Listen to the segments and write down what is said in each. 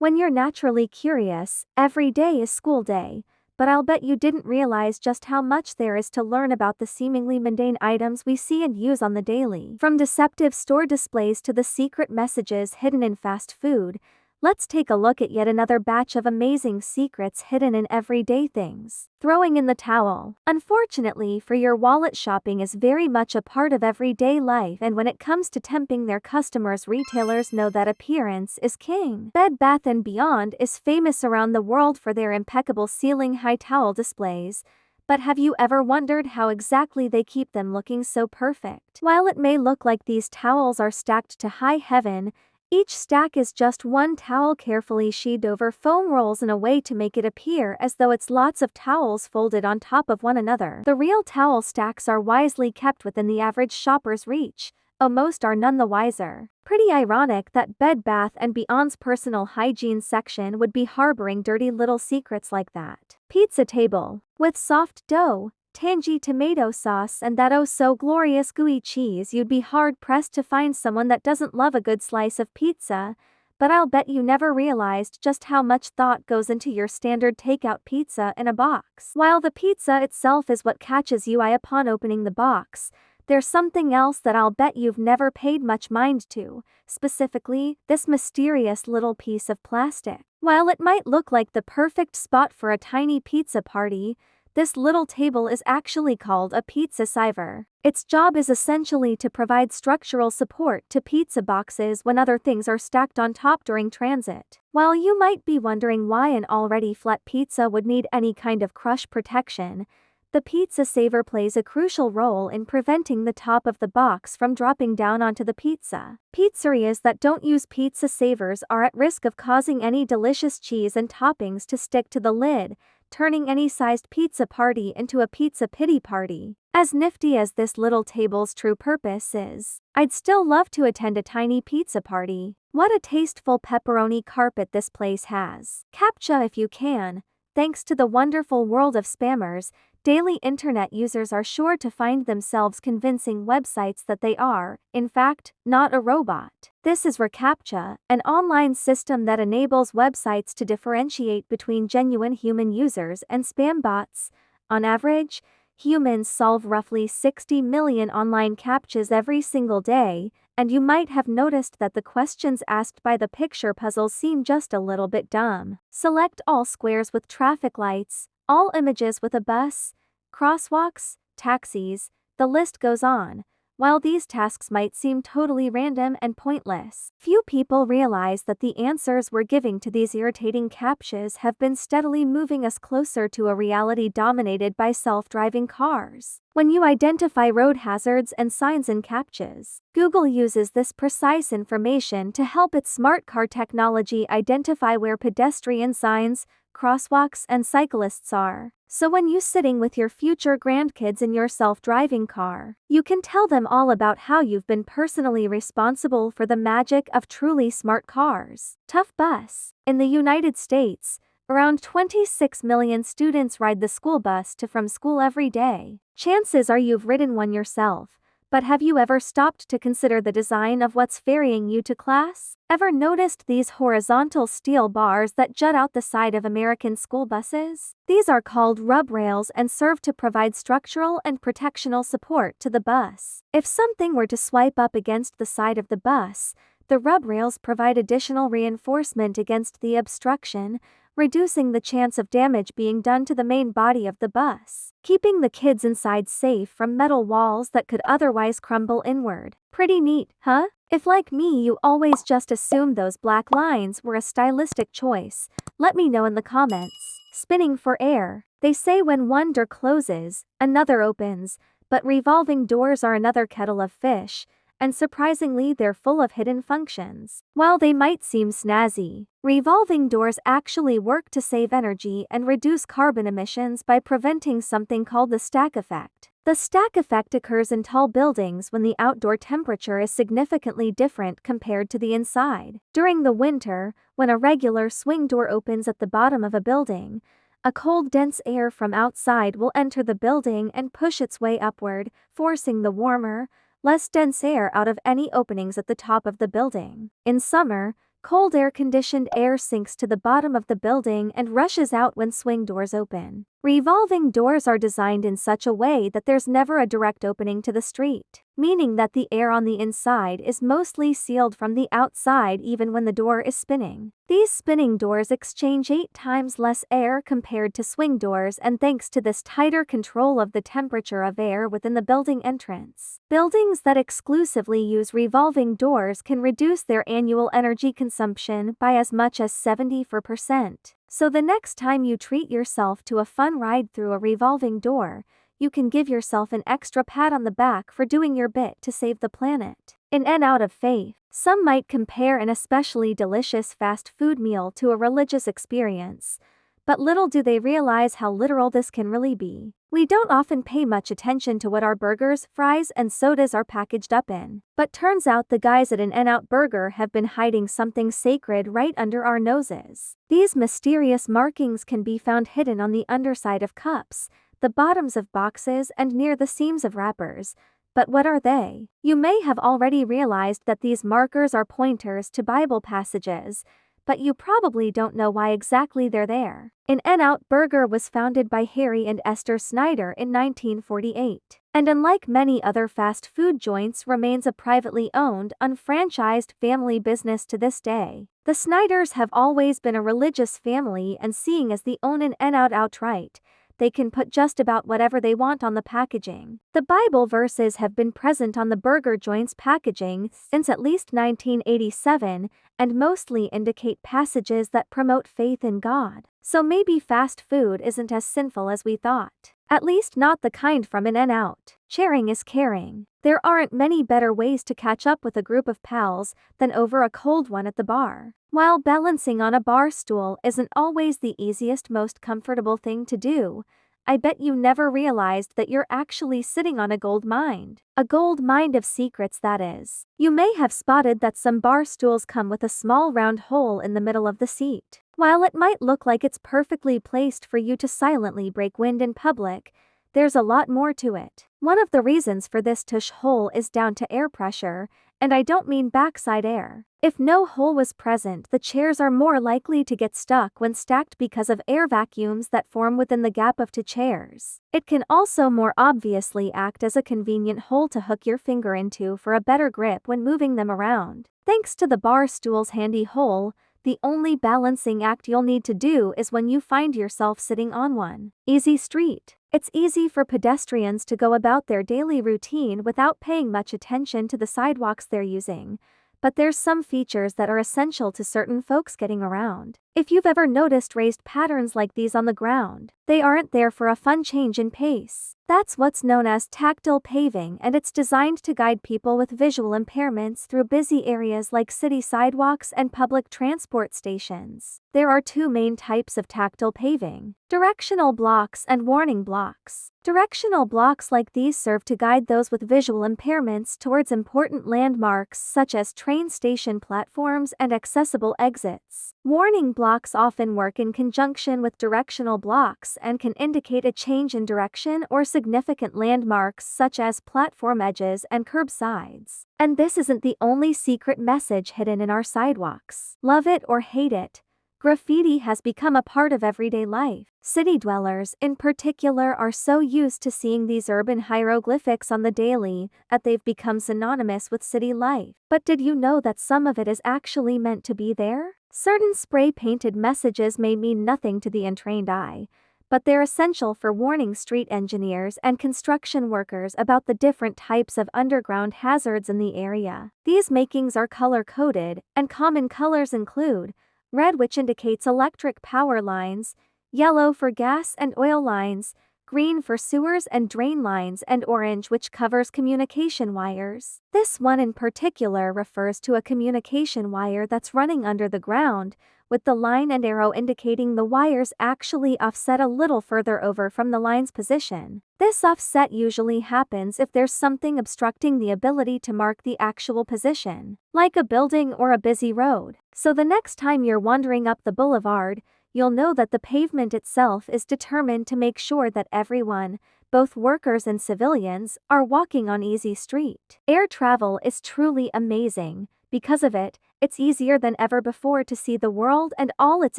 When you're naturally curious, every day is school day, but I'll bet you didn't realize just how much there is to learn about the seemingly mundane items we see and use on the daily. From deceptive store displays to the secret messages hidden in fast food, let's take a look at yet another batch of amazing secrets hidden in everyday things. Throwing in the towel. Unfortunately for your wallet, shopping is very much a part of everyday life, and when it comes to tempting their customers, retailers know that appearance is king. Bed Bath & Beyond is famous around the world for their impeccable ceiling-high towel displays, but have you ever wondered how exactly they keep them looking so perfect? While it may look like these towels are stacked to high heaven, each stack is just one towel carefully sheathed over foam rolls in a way to make it appear as though it's lots of towels folded on top of one another. The real towel stacks are wisely kept within the average shopper's reach, though most are none the wiser. Pretty ironic that Bed Bath & Beyond's personal hygiene section would be harboring dirty little secrets like that. Pizza table. With soft dough, tangy tomato sauce and that oh so glorious gooey cheese, you'd be hard-pressed to find someone that doesn't love a good slice of pizza, but I'll bet you never realized just how much thought goes into your standard takeout pizza in a box. While the pizza itself is what catches your eye upon opening the box, there's something else that I'll bet you've never paid much mind to, specifically, this mysterious little piece of plastic. While it might look like the perfect spot for a tiny pizza party, this little table is actually called a pizza siver. Its job is essentially to provide structural support to pizza boxes when other things are stacked on top during transit. While you might be wondering why an already flat pizza would need any kind of crush protection, the pizza saver plays a crucial role in preventing the top of the box from dropping down onto the pizza. Pizzerias that don't use pizza savers are at risk of causing any delicious cheese and toppings to stick to the lid, turning any sized pizza party into a pizza pity party. As nifty as this little table's true purpose is, I'd still love to attend a tiny pizza party. What a tasteful pepperoni carpet this place has. CAPTCHA if you can. Thanks to the wonderful world of spammers, daily internet users are sure to find themselves convincing websites that they are, in fact, not a robot. This is reCAPTCHA, an online system that enables websites to differentiate between genuine human users and spam bots. On average, humans solve roughly 60 million online CAPTCHAs every single day, and you might have noticed that the questions asked by the picture puzzles seem just a little bit dumb. Select all squares with traffic lights, all images with a bus, crosswalks, taxis, the list goes on. While these tasks might seem totally random and pointless, few people realize that the answers we're giving to these irritating CAPTCHAs have been steadily moving us closer to a reality dominated by self-driving cars. When you identify road hazards and signs in CAPTCHAs, Google uses this precise information to help its smart car technology identify where pedestrian signs, crosswalks, and cyclists are. So when you're sitting with your future grandkids in your self-driving car, you can tell them all about how you've been personally responsible for the magic of truly smart cars. Tough bus. In the United States, around 26 million students ride the school bus to from school every day. Chances are you've ridden one yourself, but have you ever stopped to consider the design of what's ferrying you to class? Ever noticed these horizontal steel bars that jut out the side of American school buses? These are called rub rails and serve to provide structural and protectional support to the bus. If something were to swipe up against the side of the bus, the rub rails provide additional reinforcement against the obstruction, reducing the chance of damage being done to the main body of the bus, keeping the kids inside safe from metal walls that could otherwise crumble inward. Pretty neat, huh? If like me you always just assumed those black lines were a stylistic choice, let me know in the comments. Spinning for air. They say when one door closes, another opens, but revolving doors are another kettle of fish, and surprisingly they're full of hidden functions. While they might seem snazzy, revolving doors actually work to save energy and reduce carbon emissions by preventing something called the stack effect. The stack effect occurs in tall buildings when the outdoor temperature is significantly different compared to the inside. During the winter, when a regular swing door opens at the bottom of a building, a cold, dense air from outside will enter the building and push its way upward, forcing the warmer, less dense air out of any openings at the top of the building. In summer, Cold air-conditioned air sinks to the bottom of the building and rushes out when swing doors open. Revolving doors are designed in such a way that there's never a direct opening to the street, meaning that the air on the inside is mostly sealed from the outside even when the door is spinning. These spinning doors exchange 8 times less air compared to swing doors, and thanks to this tighter control of the temperature of air within the building entrance, buildings that exclusively use revolving doors can reduce their annual energy consumption by as much as 74%. So the next time you treat yourself to a fun ride through a revolving door, you can give yourself an extra pat on the back for doing your bit to save the planet. In and out of faith, some might compare an especially delicious fast food meal to a religious experience, but little do they realize how literal this can really be. We don't often pay much attention to what our burgers, fries, and sodas are packaged up in, but turns out the guys at an In-N-Out Burger have been hiding something sacred right under our noses. These mysterious markings can be found hidden on the underside of cups, the bottoms of boxes, and near the seams of wrappers. But what are they? You may have already realized that these markers are pointers to Bible passages, but you probably don't know why exactly they're there. In-N-Out Burger was founded by Harry and Esther Snyder in 1948, and unlike many other fast food joints, remains a privately owned, unfranchised family business to this day. The Snyders have always been a religious family, and seeing as they own In-N-Out outright, they can put just about whatever they want on the packaging. The Bible verses have been present on the burger joint's packaging since at least 1987, and mostly indicate passages that promote faith in God. So maybe fast food isn't as sinful as we thought. At least not the kind from In-N-Out. Sharing is caring. There aren't many better ways to catch up with a group of pals than over a cold one at the bar. While balancing on a bar stool isn't always the easiest, most comfortable thing to do, I bet you never realized that you're actually sitting on a gold mine. A gold mine of secrets, that is. You may have spotted that some bar stools come with a small round hole in the middle of the seat. While it might look like it's perfectly placed for you to silently break wind in public, there's a lot more to it. One of the reasons for this tush hole is down to air pressure, and I don't mean backside air. If no hole was present, the chairs are more likely to get stuck when stacked because of air vacuums that form within the gap of two chairs. It can also more obviously act as a convenient hole to hook your finger into for a better grip when moving them around. Thanks to the bar stool's handy hole, the only balancing act you'll need to do is when you find yourself sitting on one. Easy street. It's easy for pedestrians to go about their daily routine without paying much attention to the sidewalks they're using, but there's some features that are essential to certain folks getting around. If you've ever noticed raised patterns like these on the ground, they aren't there for a fun change in pace. That's what's known as tactile paving, and it's designed to guide people with visual impairments through busy areas like city sidewalks and public transport stations. There are two main types of tactile paving: directional blocks and warning blocks. Directional blocks like these serve to guide those with visual impairments towards important landmarks such as train station platforms and accessible exits. Warning blocks often work in conjunction with directional blocks and can indicate a change in direction or significant landmarks such as platform edges and curbsides. And this isn't the only secret message hidden in our sidewalks. Love it or hate it, graffiti has become a part of everyday life. City dwellers, in particular, are so used to seeing these urban hieroglyphics on the daily that they've become synonymous with city life. But did you know that some of it is actually meant to be there? Certain spray-painted messages may mean nothing to the untrained eye, but they're essential for warning street engineers and construction workers about the different types of underground hazards in the area. These markings are color-coded, and common colors include red, which indicates electric power lines, yellow for gas and oil lines, green for sewers and drain lines, and orange, which covers communication wires. This one in particular refers to a communication wire that's running under the ground, with the line and arrow indicating the wires actually offset a little further over from the line's position. This offset usually happens if there's something obstructing the ability to mark the actual position, like a building or a busy road. So the next time you're wandering up the boulevard, you'll know that the pavement itself is determined to make sure that everyone, both workers and civilians, are walking on easy street. Air travel is truly amazing. Because of it, It's easier than ever before to see the world and all its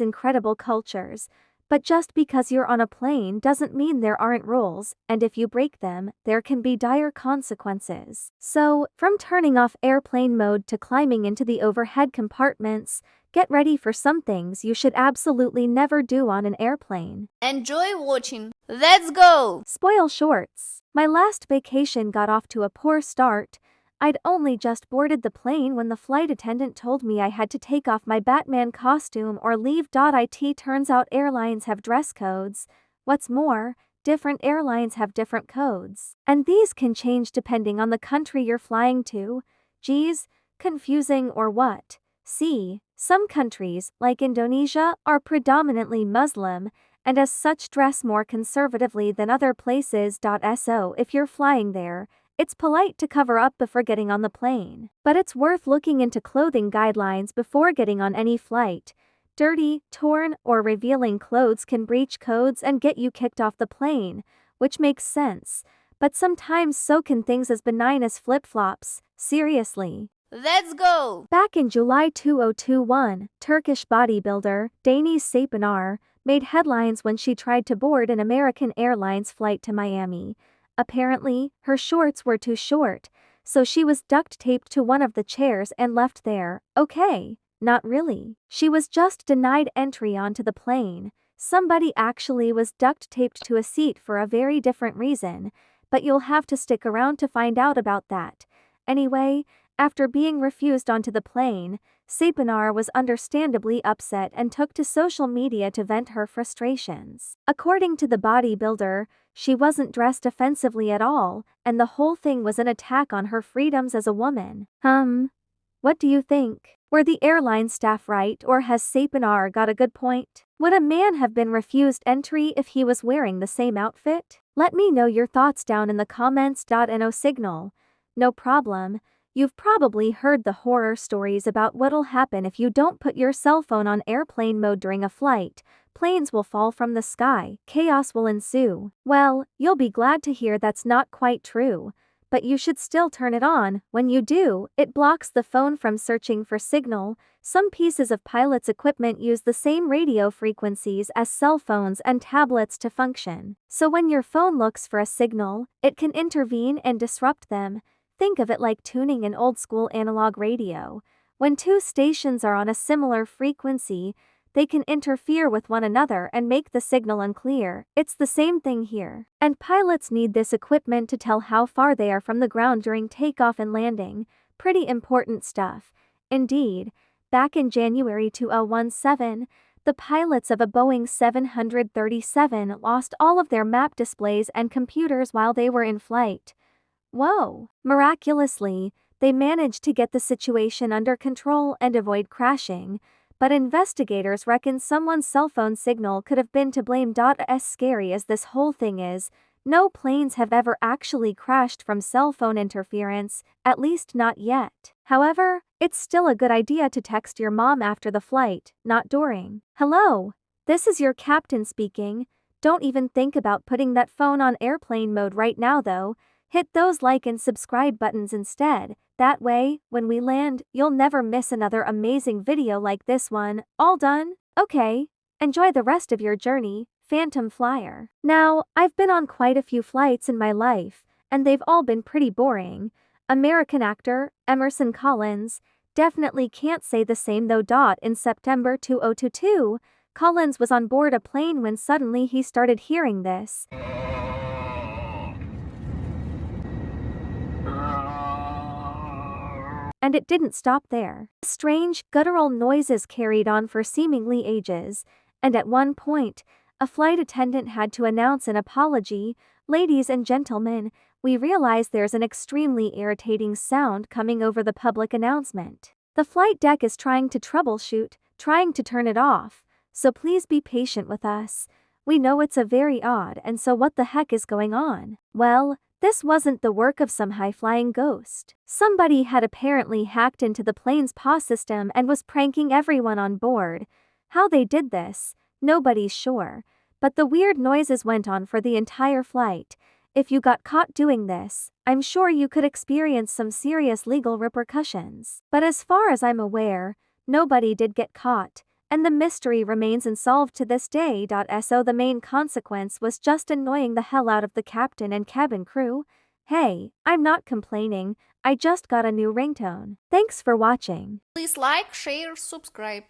incredible cultures. But just because you're on a plane doesn't mean there aren't rules, and if you break them, there can be dire consequences. So, from turning off airplane mode to climbing into the overhead compartments, get ready for some things you should absolutely never do on an airplane. Enjoy watching. Let's go! Spoil shorts. My last vacation got off to a poor start. I'd only just boarded the plane when the flight attendant told me I had to take off my Batman costume or leave. It turns out airlines have dress codes. What's more, different airlines have different codes. And these can change depending on the country you're flying to. Geez, confusing or what? See, some countries, like Indonesia, are predominantly Muslim, and as such dress more conservatively than other places. So if you're flying there, it's polite to cover up before getting on the plane. But it's worth looking into clothing guidelines before getting on any flight. Dirty, torn, or revealing clothes can breach codes and get you kicked off the plane, which makes sense. But sometimes so can things as benign as flip-flops. Seriously. Let's go! Back in July 2021, Turkish bodybuilder Deniz Saypenar made headlines when she tried to board an American Airlines flight to Miami. Apparently, her shorts were too short, so she was duct taped to one of the chairs and left there. Okay, not really. She was just denied entry onto the plane. Somebody actually was duct taped to a seat for a very different reason, but you'll have to stick around to find out about that. Anyway, after being refused onto the plane, Saypenar was understandably upset and took to social media to vent her frustrations. According to the bodybuilder, she wasn't dressed offensively at all, and the whole thing was an attack on her freedoms as a woman. What do you think? Were the airline staff right, or has Saypenar got a good point? Would a man have been refused entry if he was wearing the same outfit? Let me know your thoughts down in the comments. No signal. No problem. You've probably heard the horror stories about what'll happen if you don't put your cell phone on airplane mode during a flight. Planes will fall from the sky, chaos will ensue. Well, you'll be glad to hear that's not quite true. But you should still turn it on. When you do, it blocks the phone from searching for signal. Some pieces of pilot's equipment use the same radio frequencies as cell phones and tablets to function. So when your phone looks for a signal, it can intervene and disrupt them. Think of it like tuning an old-school analog radio. When two stations are on a similar frequency, they can interfere with one another and make the signal unclear. It's the same thing here. And pilots need this equipment to tell how far they are from the ground during takeoff and landing. Pretty important stuff. Indeed, back in January 2017, the pilots of a Boeing 737 lost all of their map displays and computers while they were in flight. Whoa! Miraculously, they managed to get the situation under control and avoid crashing, but investigators reckon someone's cell phone signal could have been to blame. As scary as this whole thing is, no planes have ever actually crashed from cell phone interference, at least not yet. However, it's still a good idea to text your mom after the flight, not during. Hello, this is your captain speaking. Don't even think about putting that phone on airplane mode right now though. Hit those like and subscribe buttons instead. That way, when we land, you'll never miss another amazing video like this one. All done? Okay. Enjoy the rest of your journey, Phantom Flyer. Now, I've been on quite a few flights in my life, and they've all been pretty boring. American actor, Emerson Collins, definitely can't say the same though. In September 2022, Collins was on board a plane when suddenly he started hearing this. And it didn't stop there. Strange, guttural noises carried on for seemingly ages, and at one point, a flight attendant had to announce an apology. Ladies and gentlemen, we realize there's an extremely irritating sound coming over the public announcement. The flight deck is trying to troubleshoot, trying to turn it off, so please be patient with us. We know it's a very odd, and so what the heck is going on? Well, this wasn't the work of some high-flying ghost. Somebody had apparently hacked into the plane's POS system and was pranking everyone on board. How they did this, nobody's sure, but the weird noises went on for the entire flight. If you got caught doing this, I'm sure you could experience some serious legal repercussions. But as far as I'm aware, nobody did get caught, and the mystery remains unsolved to this day. So the main consequence was just annoying the hell out of the captain and cabin crew. Hey, I'm not complaining, I just got a new ringtone. Thanks for watching. Please like, share, subscribe.